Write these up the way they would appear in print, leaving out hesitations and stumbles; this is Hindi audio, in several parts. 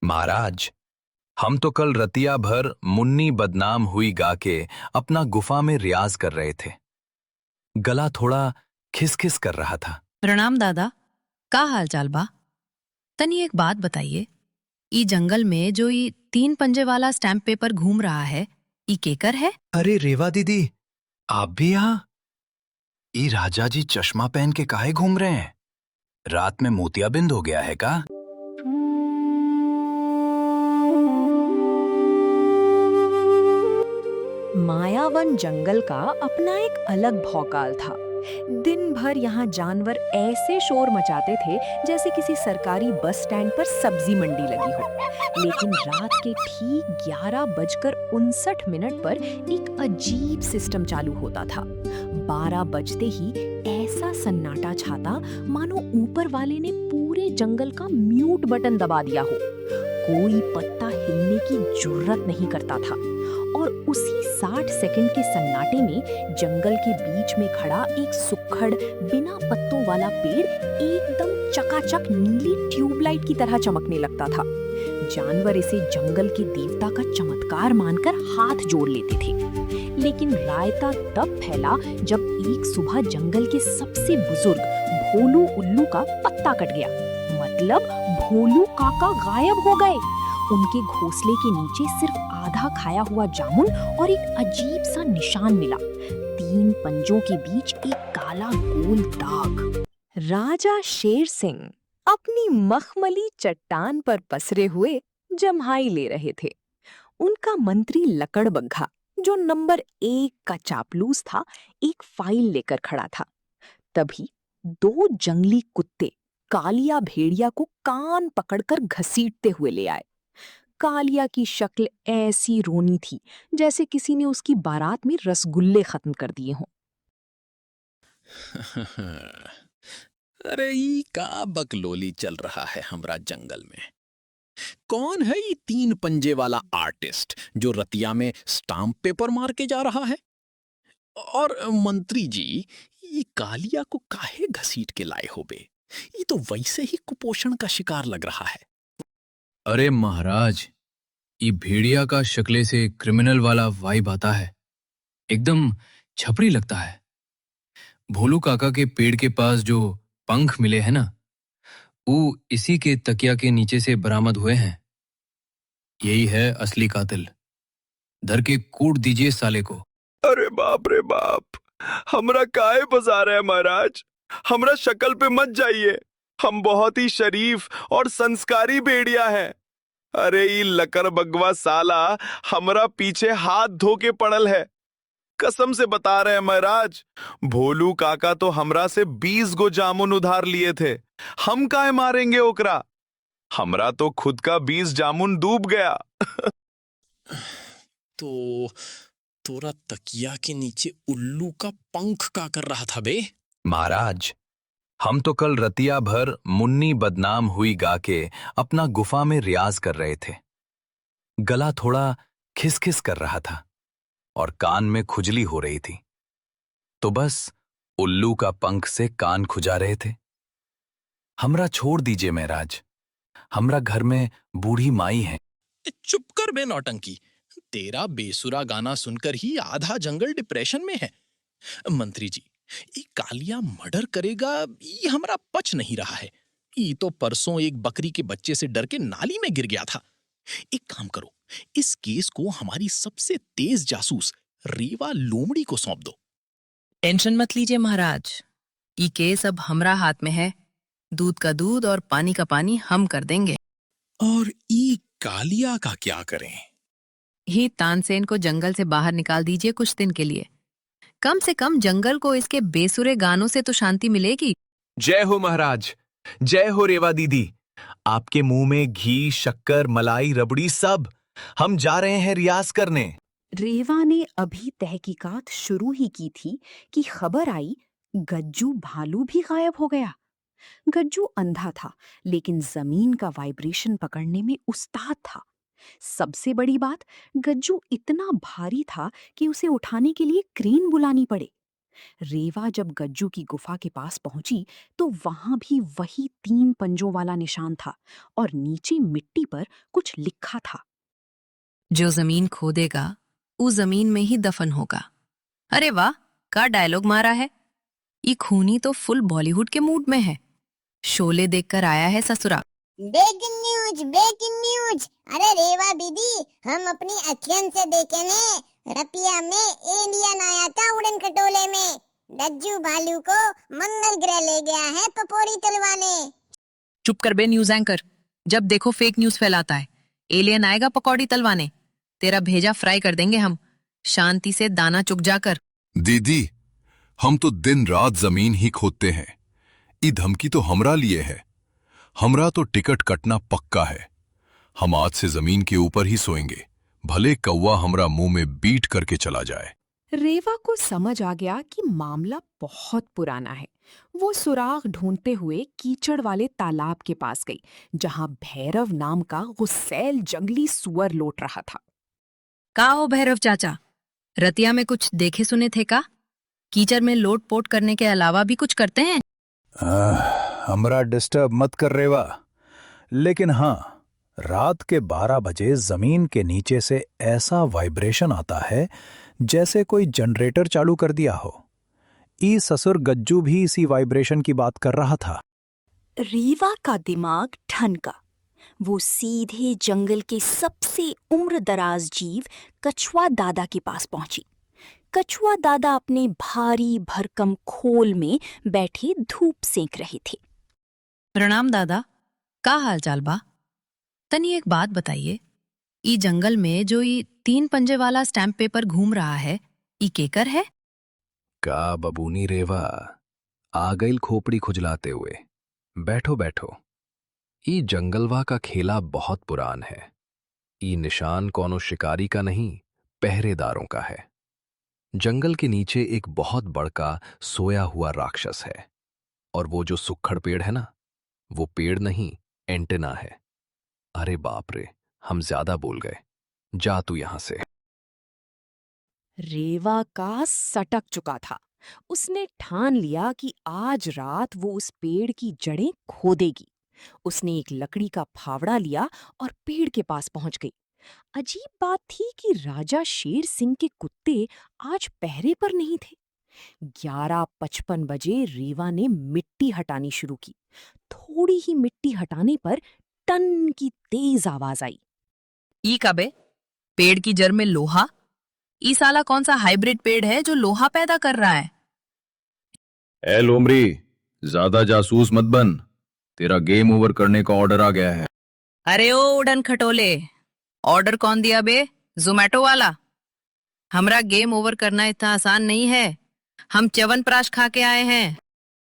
महाराज, हम तो कल रतिया भर मुन्नी बदनाम हुई गा के अपना गुफा में रियाज कर रहे थे। गला थोड़ा खिसखिस कर रहा था। प्रणाम दादा, का हाल चाल बा? तनी एक बात बताइए, ई जंगल में जो ई 3 पंजे वाला स्टैम्प पेपर घूम रहा है, ई केकर है? अरे रेवा दीदी, आप भी यहाँ? ये राजा जी चश्मा पहन के काहे घूम रहे हैं? रात में मोतियाबिंद हो गया है का? मायावन जंगल का अपना एक अलग भौकाल था। दिन भर यहाँ जानवर ऐसे शोर मचाते थे जैसे किसी सरकारी बस स्टैंड पर सब्जी मंडी लगी हो। लेकिन रात के ठीक 11:59 पर एक अजीब सिस्टम चालू होता था। 12 बजते ही ऐसा सन्नाटा छाता मानो ऊपर वाले ने पूरे जंगल का म्यूट बटन दबा दिया हो। कोई पत्ता हिलने की जुर्रत नहीं करता था और उसी 60 सेकंड के सन्नाटे में जंगल के बीच में खड़ा एक सुक्खड़ बिना पत्तों वाला पेड़ एकदम चकाचक नीली ट्यूबलाइट की तरह चमकने लगता था। जानवर इसे जंगल के देवता का चमत्कार मानकर हाथ जोड़ लेते थे। लेकिन रायता तब फैला जब एक सुबह जंगल के सबसे बुजुर्ग भोलू उल्लू का पत्ता कट गया। मतलब भोलू काका गायब हो गए। उनके घोंसले के नीचे सिर्फ आधा खाया हुआ जामुन और एक अजीब सा निशान मिला। 3 पंजों के बीच एक काला गोल दाग। राजा शेर सिंह अपनी मखमली चट्टान पर पसरे हुए जम्हाई ले रहे थे। उनका मंत्री लकड़बग्घा, जो नंबर 1 का चापलूस था, एक फाइल लेकर खड़ा था। तभी 2 जंगली कुत्ते कालिया भेड़िया को कान पकड़कर घसीटते हुए ले आए। कालिया की शक्ल ऐसी रोनी थी जैसे किसी ने उसकी बारात में रसगुल्ले खत्म कर दिए हों। अरे ई का बकलोली चल रहा है हमरा जंगल में। कौन है ये 3 पंजे वाला आर्टिस्ट जो रतिया में स्टाम्प पेपर मार के जा रहा है? और मंत्री जी, ये कालिया को काहे घसीट के लाए हो बे? ये तो वैसे ही कुपोषण का शिकार लग रहा है। अरे महाराज, ये भेड़िया का शक्ले से क्रिमिनल वाला वाइब आता है। एकदम छपरी लगता है। भोलू काका के पेड़ के पास जो पंख मिले हैं ना, वो इसी के तकिया के नीचे से बरामद हुए हैं। यही है असली कातिल। धर के कूट दीजिए साले को। अरे बाप रे बाप, हमरा काहे फंसा रहे हैं महाराज? हमरा शक्ल पे मत जाइए। हम बहुत ही शरीफ और संस्कारी भेड़िया हैं। अरे ये लकड़बग्घा साला हमरा पीछे हाथ धो के पड़ल है। कसम से बता रहे हैं महाराज, भोलू काका तो हमरा से 20 गो जामुन उधार लिए थे। हम काहे मारेंगे ओकरा? हमरा तो खुद का 20 जामुन डूब गया। तो तोरा तकिया के नीचे उल्लू का पंख का कर रहा था बे? महाराज, हम तो कल रतिया भर मुन्नी बदनाम हुई गा के अपना गुफा में रियाज कर रहे थे। गला थोड़ा खिसखिस कर रहा था और कान में खुजली हो रही थी। तो बस उल्लू का पंख से कान खुजा रहे थे। हमरा छोड़ दीजिए महाराज, हमरा घर में बूढ़ी माई है। चुप कर बे नौटंकी। तेरा बेसुरा गाना सुनकर ही आधा जंगल डिप्रेशन में है। मंत्री जी, ये कालिया मर्डर करेगा, ये हमरा पच नहीं रहा है। ये तो परसों एक बकरी के बच्चे से डर के नाली में गिर गया था। एक काम करो, इस केस को हमारी सबसे तेज जासूस रेवा लोमड़ी को सौंप दो। टेंशन मत लीजिए महाराज, ई केस अब हमरा हाथ में है। दूध का दूध और पानी का पानी हम कर देंगे। और ई कालिया का क्या करें? ही तानसेन को जंगल से बाहर निकाल दीजिए कुछ दिन के लिए। कम से कम जंगल को इसके बेसुरे गानों से तो शांति मिलेगी। जय हो महाराज, जय हो रेवा दीदी। आपके मुंह में घी, शक्कर, मलाई, रबड़ी सब। हम जा रहे हैं रियाज करने। रेवा ने अभी तहकीकात शुरू ही की थी कि खबर आई गज्जू भालू भी गायब हो गया। गज्जू अंधा था, लेकिन जमीन का वाइब्रेशन पकड़ने में उस्ताद था। सबसे बड़ी बात, गज्जू इतना भारी था कि उसे उठाने के लिए क्रेन बुलानी पड़े। रेवा जब गज्जू की गुफा के पास पहुंची तो वहां भी वही 3 पंजों वाला निशान था और नीचे मिट्टी पर कुछ लिखा था। जो जमीन खोदेगा वो जमीन में ही दफन होगा। अरे वाह, का डायलॉग मारा है। ये खूनी तो फुल बॉलीवुड के मूड में है। शोले देखकर आया है ससुरा। Breaking news, breaking news. अरे रेवा दीदी, हम अपनी अखियन से देखे ने, रतिया में एलियन आया था उड़न खटोले में। डज्जू भालू को मंगल ग्रह ले गया है पपौड़ी तलवाने। चुप कर बे न्यूज एंकर, जब देखो फेक न्यूज फैलाता है। एलियन आएगा पकौड़ी तलवाने, तेरा भेजा फ्राई कर देंगे हम। शांति से दाना चुग जाकर। दीदी, हम तो दिन रात जमीन ही खोदते हैं। ई धमकी तो हमरा लिए है। हमरा तो टिकट कटना पक्का है। हम आज से जमीन के ऊपर ही सोएंगे, भले कौवा हमरा मुंह में बीट करके चला जाए। रेवा को समझ आ गया कि मामला बहुत पुराना है। वो सुराग ढूंढते हुए कीचड़ वाले तालाब के पास गई, जहां भैरव नाम का गुस्सैल जंगली सुअर लौट रहा था। का हो भैरव चाचा, रतिया में कुछ देखे सुने थे का? कीचड़ में लोट पोट करने के अलावा भी कुछ करते हैं? हमरा डिस्टर्ब मत कर रेवा, लेकिन हाँ, रात के 12 बजे जमीन के नीचे से ऐसा वाइब्रेशन आता है जैसे कोई जनरेटर चालू कर दिया हो। ई ससुर गज्जू भी इसी वाइब्रेशन की बात कर रहा था। रीवा का दिमाग ठनका। वो सीधे जंगल के सबसे उम्रदराज जीव कछुआ दादा के पास पहुंची। कछुआ दादा अपने भारी भरकम खोल में बैठे धूप सेंक रहे थे। प्रणाम दादा, का हाल चाल बा? तनी एक बात बताइए, ई जंगल में जो ई 3 पंजे वाला स्टैम्प पेपर घूम रहा है, ई केकर है? का बबूनी रेवा, आ गईल खोपड़ी खुजलाते हुए। बैठो बैठो। ई जंगलवा का खेला बहुत पुरान है। ई निशान कौनो शिकारी का नहीं, पहरेदारों का है। जंगल के नीचे एक बहुत बड़का सोया हुआ राक्षस है, और वो जो सुक्खड़ पेड़ है ना, वो पेड़ नहीं, एंटेना है। अरे बाप रे, हम ज्यादा बोल गए। जा तू यहां से। रेवा का सटक चुका था। उसने ठान लिया कि आज रात वो उस पेड़ की जड़ें खोदेगी। उसने एक लकड़ी का फावड़ा लिया और पेड़ के पास पहुंच गई। अजीब बात थी कि राजा शेर सिंह के कुत्ते आज पहरे पर नहीं थे। 11:55 बजे रेवा ने मिट्टी हटानी शुरू की। थोड़ी ही मिट्टी हटाने पर टन की तेज आवाज आई। ई कबे? पेड़ की जड़ में लोहा? ई साला कौन सा हाइब्रिड पेड़ है जो लोहा पैदा कर रहा है? ए लोमड़ी, ज्यादा जासूस मत बन। तेरा गेम ओवर करने का ऑर्डर आ गया है। अरे ओ उड़न खटोले, ऑर्डर कौन दिया बे? जोमैटो वाला? हमरा गेम ओवर करना इतना आसान नहीं है। हम च्यवनप्राश खा के आए हैं।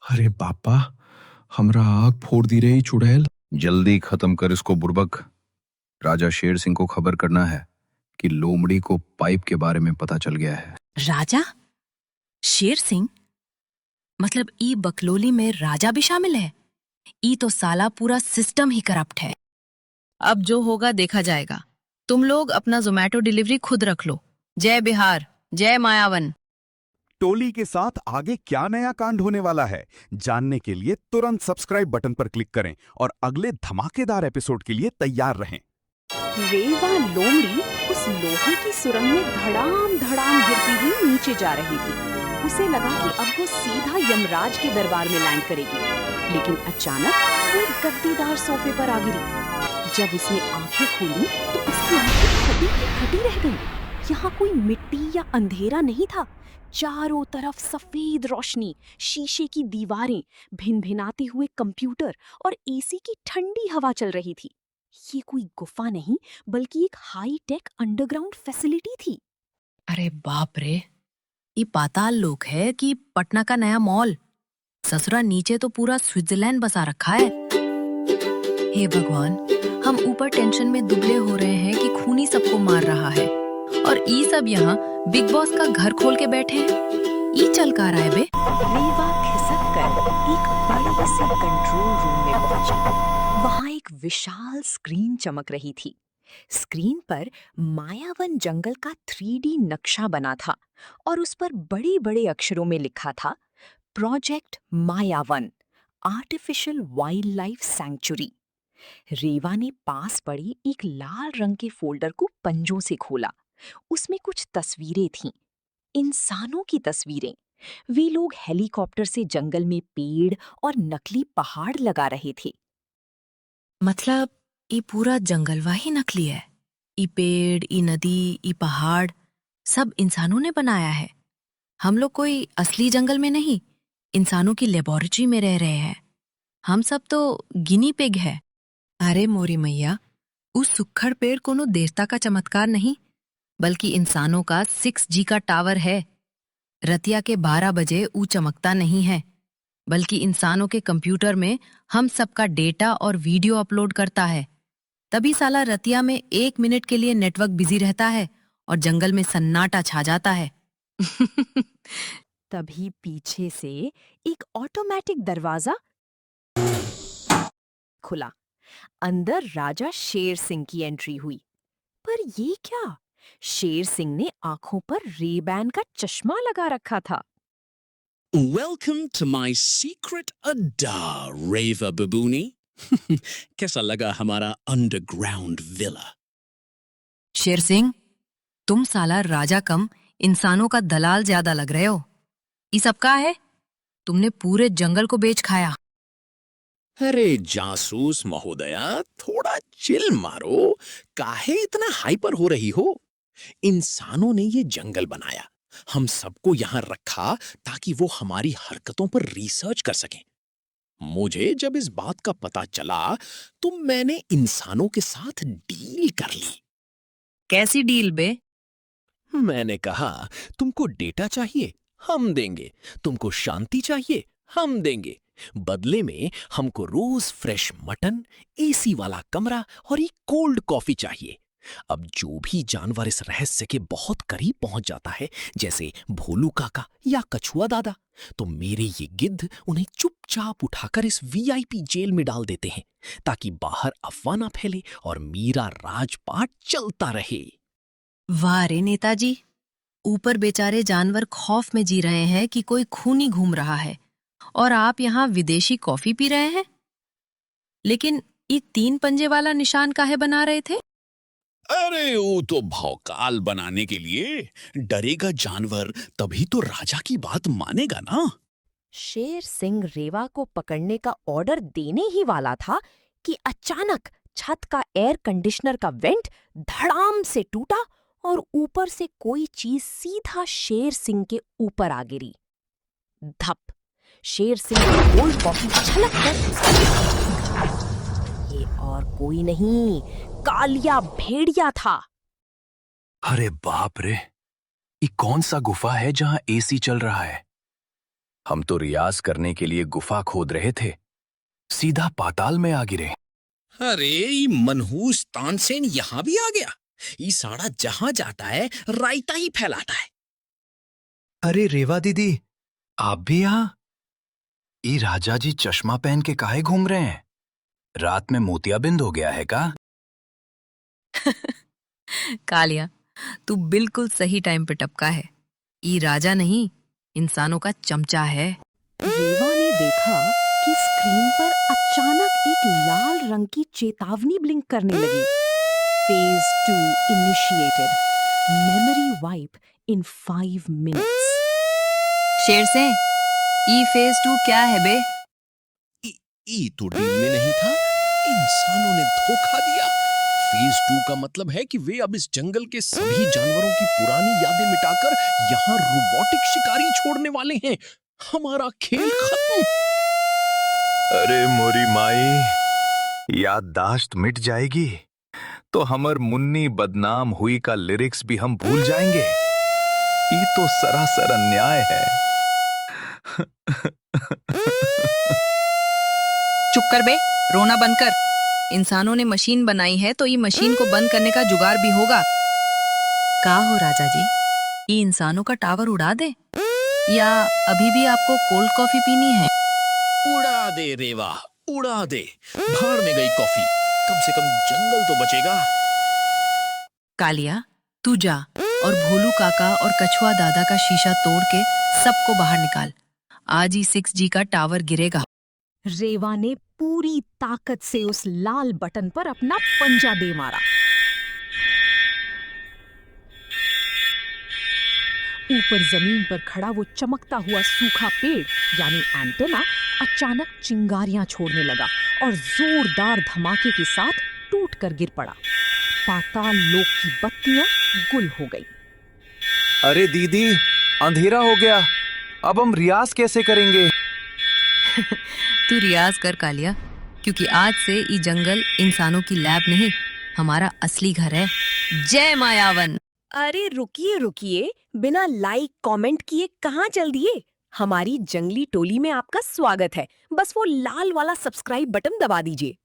अरे बापा, हमरा आग फोड़ दी रही चुड़ैल। जल्दी खत्म कर इसको बुर्बक। राजा शेर सिंह को खबर करना है कि लोमड़ी को पाइप के बारे में पता चल गया है। राजा शेर सिंह? मतलब ई बकलोली में राजा भी शामिल है? ई तो साला पूरा सिस्टम ही करप्ट है। अब जो होगा देखा जाएगा। तुम लोग अपना जोमैटो डिलीवरी खुद रख लो। जय बिहार, जय मायावन। टोली के साथ आगे क्या नया कांड होने वाला है, जानने के लिए तुरंत सब्सक्राइब बटन पर क्लिक करें और अगले धमाकेदार एपिसोड के लिए तैयार रहें। रेवा लोमड़ी उस लोहे की सुरंग में धड़ाम धड़ाम गिरती हुई नीचे जा रही थी। उसे लगा कि अब वो सीधा यमराज के दरबार में लैंड करेगी, लेकिन अचानक वो एक गद्दीदार सोफे पर आ गिरी। जब उसने आंखें खोली तो उसकी आंखें खटी की खटी रह गईं। यहाँ कोई मिट्टी या अंधेरा नहीं था। चारों तरफ सफेद रोशनी, शीशे की दीवारें, भिनभिनाते हुए कंप्यूटर और एसी की ठंडी हवा चल रही थी। ये कोई गुफा नहीं, बल्कि एक हाई टेक अंडरग्राउंड फैसिलिटी थी। अरे बाप रे, ये पाताल लोक है कि पटना का नया मॉल? ससुरा नीचे तो पूरा स्विट्जरलैंड बसा रखा है। हे भगवान, हम ऊपर टेंशन में दुबले हो रहे हैं कि खूनी सबको मार रहा है, और ई सब यहाँ बिग बॉस का घर खोल के बैठे हैं। ई चल का रहा है बे? रेवा खिसक कर एक बड़े से कंट्रोल रूम में पहुंची। वहां एक विशाल स्क्रीन चमक रही थी। स्क्रीन पर मायावन जंगल का 3D नक्शा बना था और उस पर बड़े-बड़े अक्षरों में लिखा था project Mayavan, artificial wildlife sanctuary. Reva ने पास पड़ी एक लाल रंग के फोल्डर को पंजों से खोला। उसमें कुछ तस्वीरें थीं, इंसानों की तस्वीरें। वे लोग हेलीकॉप्टर से जंगल में पेड़ और नकली पहाड़ लगा रहे थे। मतलब ये पूरा जंगलवा ही नकली है। ये पेड़, ये नदी, ये पहाड़ सब इंसानों ने बनाया है। हम लोग कोई असली जंगल में नहीं, इंसानों की लेबोरेटरी में रह रहे हैं। हम सब तो गिनी पिग है। अरे मोरी मैया, उस सुक्खड़ पेड़ कोनो देवता का चमत्कार नहीं, बल्कि इंसानों का 6G का टावर है। रतिया के 12 बजे ऊ चमकता नहीं है, बल्कि इंसानों के कंप्यूटर में हम सबका डेटा और वीडियो अपलोड करता है। तभी साला रतिया में 1 मिनट के लिए नेटवर्क बिजी रहता है और जंगल में सन्नाटा छा जाता है। तभी पीछे से एक ऑटोमेटिक दरवाजा खुला। अंदर राजा शेर सिंह की एंट्री हुई। पर ये क्या? शेर सिंह ने आंखों पर रेबैन का चश्मा लगा रखा था। Welcome to my secret adda, Reva Babooni. कैसा लगा हमारा अंडरग्राउंड विला? शेर सिंह, तुम साला राजा कम इंसानों का दलाल ज्यादा लग रहे हो। ये सब का है? तुमने पूरे जंगल को बेच खाया। अरे जासूस महोदया, थोड़ा चिल मारो। काहे इतना हाइपर हो रही हो? इंसानों ने ये जंगल बनाया, हम सबको यहां रखा ताकि वो हमारी हरकतों पर रिसर्च कर सकें। मुझे जब इस बात का पता चला तो मैंने इंसानों के साथ डील कर ली। कैसी डील बे? मैंने कहा, तुमको डेटा चाहिए, हम देंगे। तुमको शांति चाहिए, हम देंगे। बदले में हमको रोज फ्रेश मटन, एसी वाला कमरा और एक कोल्ड कॉफी चाहिए। अब जो भी जानवर इस रहस्य के बहुत करीब पहुंच जाता है, जैसे भोलू काका या कछुआ दादा, तो मेरे ये गिद्ध उन्हें चुपचाप उठाकर इस वीआईपी जेल में डाल देते हैं, ताकि बाहर अफवाह ना फैले और मेरा राजपाट चलता रहे। वाह रे नेताजी, ऊपर बेचारे जानवर खौफ में जी रहे हैं कि कोई खूनी घूम रहा है, और आप यहाँ विदेशी कॉफी पी रहे हैं। लेकिन ये 3 पंजे वाला निशान काहे बना रहे थे? अरे वो तो भौकाल बनाने के लिए। डरेगा जानवर तभी तो राजा की बात मानेगा ना। शेर सिंह रेवा को पकड़ने का ऑर्डर देने ही वाला था कि अचानक छत का एयर कंडीशनर का वेंट धड़ाम से टूटा और ऊपर से कोई चीज सीधा शेर सिंह के ऊपर आ गिरी। धप! शेर सिंह की कोल्ड कॉफी छलक कर ये और कोई नहीं, कालिया भेड़िया था। अरे बाप रे, ये कौन सा गुफा है जहां एसी चल रहा है? हम तो रियाज करने के लिए गुफा खोद रहे थे, सीधा पाताल में आ गिरे। अरे ये मनहूस तानसेन यहाँ भी आ गया। ये साड़ा जहां जाता है रायता ही फैलाता है। अरे रेवा दीदी, आप भी यहाँ? ये राजा जी चश्मा पहन के काहे घूम रहे हैं? रात में मोतियाबिंद हो गया है का? कालिया, तू बिल्कुल सही टाइम पे टपका है। ये राजा नहीं, इंसानों का चमचा है। रेवा ने देखा कि स्क्रीन पर अचानक एक लाल रंग की चेतावनी ब्लिंक करने लगी। फेज 2 इनिशिएटेड, मेमोरी वाइप इन 5 मिनट्स। शेर से ये फेज 2 क्या है बे? ई तो डील में नहीं था, इंसानों ने धोखा दिया। फेज 2 का मतलब है कि वे अब इस जंगल के सभी जानवरों की पुरानी यादें मिटाकर यहाँ रोबोटिक शिकारी छोड़ने वाले हैं। हमारा खेल खत्म। अरे मोरी माई, याददाश्त मिट जाएगी तो हमर मुन्नी बदनाम हुई का लिरिक्स भी हम भूल जाएंगे। ये तो सरासर अन्याय है। चुप कर बे, रोना बंद कर। इंसानों ने मशीन बनाई है तो ये मशीन को बंद करने का जुगाड़ भी होगा। का हो राजा जी, ये इंसानों का टावर उड़ा दे या अभी भी आपको कोल्ड कॉफी पीनी है? उड़ा दे रेवा, उड़ा दे। भाड़ में गई कॉफी, कम से कम जंगल तो बचेगा। कालिया, तू जा और भोलू काका और कछुआ दादा का शीशा तोड़ के सबको बाहर निकाल। आज ही 6G का टावर गिरेगा। रेवा ने पूरी ताकत से उस लाल बटन पर अपना पंजा दे मारा। ऊपर जमीन पर खड़ा वो चमकता हुआ सूखा पेड़ यानी एंटेना अचानक चिंगारियां छोड़ने लगा और जोरदार धमाके के साथ टूटकर गिर पड़ा। पाताल लोक की बत्तियां गुल हो गई। अरे दीदी, अंधेरा हो गया, अब हम रियाज कैसे करेंगे? तू रियाज कर कालिया, क्योंकि आज से ये जंगल इंसानों की लैब नहीं, हमारा असली घर है। जय मायावन। अरे रुकिए रुकिए, बिना लाइक कमेंट किए कहाँ चल दिए? हमारी जंगली टोली में आपका स्वागत है। बस वो लाल वाला सब्सक्राइब बटन दबा दीजिए।